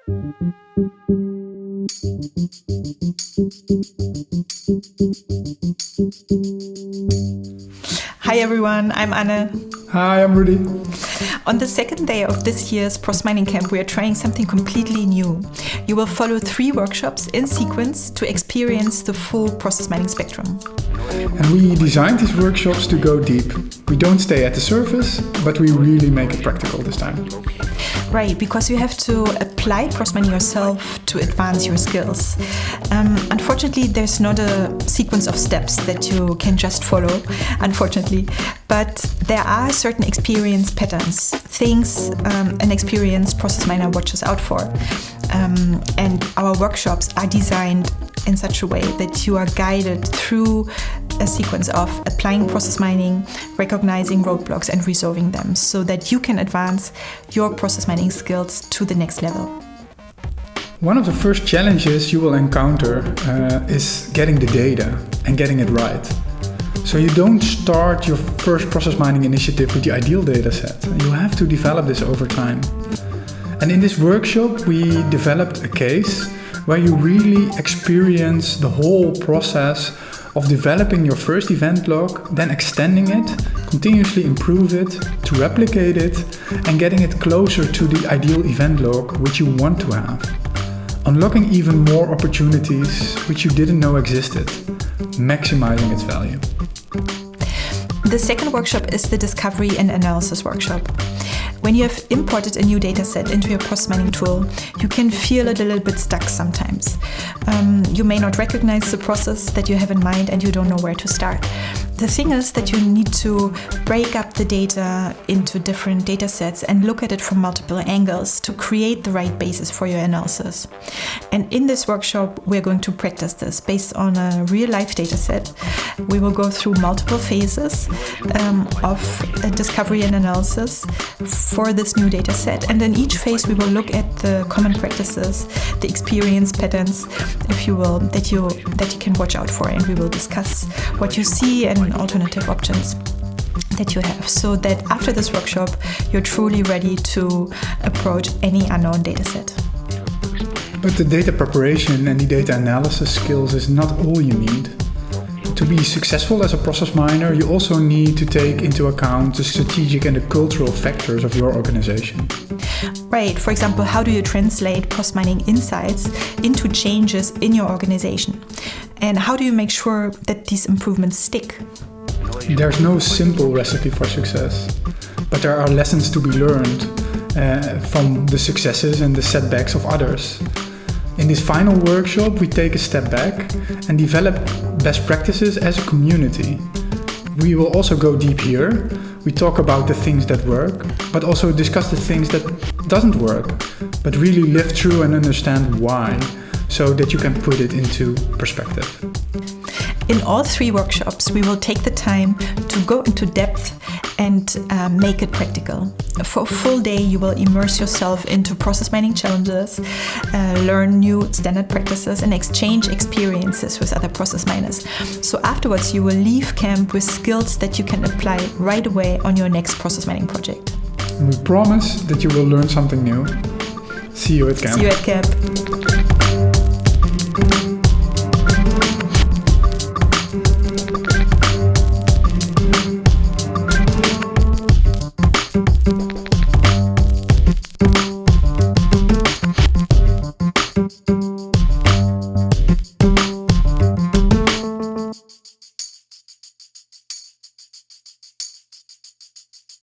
Hi everyone, I'm Anne. Hi, I'm Rudy. On the second day of this year's Process Mining Camp, we are trying something completely new. You will follow 3 workshops in sequence to experience the full process mining spectrum. And we designed these workshops to go deep. We don't stay at the surface, but we really make it practical this time. Right, because you have to apply process mining yourself to advance your skills. Unfortunately, there's not a sequence of steps that you can just follow, unfortunately, but there are certain experience patterns, things an experienced process miner watches out for. And our workshops are designed in such a way that you are guided through a sequence of applying process mining, recognizing roadblocks and resolving them so that you can advance your process mining skills to the next level. One of the first challenges you will encounter is getting the data and getting it right. So you don't start your first process mining initiative with the ideal data set. You have to develop this over time. And in this workshop, we developed a case where you really experience the whole process of developing your first event log, then extending it, continuously improve it, to replicate it, and getting it closer to the ideal event log which you want to have. Unlocking even more opportunities which you didn't know existed, maximizing its value. The second workshop is the Discovery and Analysis workshop. When you have imported a new dataset into your process mining tool, you can feel it a little bit stuck sometimes. You may not recognize the process that you have in mind and you don't know where to start. The thing is that you need to break up the data into different datasets and look at it from multiple angles to create the right basis for your analysis. And in this workshop, we're going to practice this based on a real-life dataset. We will go through multiple phases of discovery and analysis for this new dataset. And in each phase, we will look at the common practices, the experience patterns, if you will, that you can watch out for. And we will discuss what you see and alternative options that you have, so that after this workshop, you're truly ready to approach any unknown dataset. But the data preparation and the data analysis skills is not all you need. To be successful as a process miner, you also need to take into account the strategic and the cultural factors of your organization. Right. For example, how do you translate process mining insights into changes in your organization? And how do you make sure that these improvements stick? There's no simple recipe for success, but there are lessons to be learned from the successes and the setbacks of others. In this final workshop, we take a step back and develop best practices as a community. We will also go deep here. We talk about the things that work, but also discuss the things that doesn't work, but really live through and understand why, so that you can put it into perspective. In all 3 workshops, we will take the time to go into depth and make it practical. For a full day, you will immerse yourself into process mining challenges, learn new standard practices, and exchange experiences with other process miners. So afterwards, you will leave camp with skills that you can apply right away on your next process mining project. We promise that you will learn something new. See you at camp. See you at camp.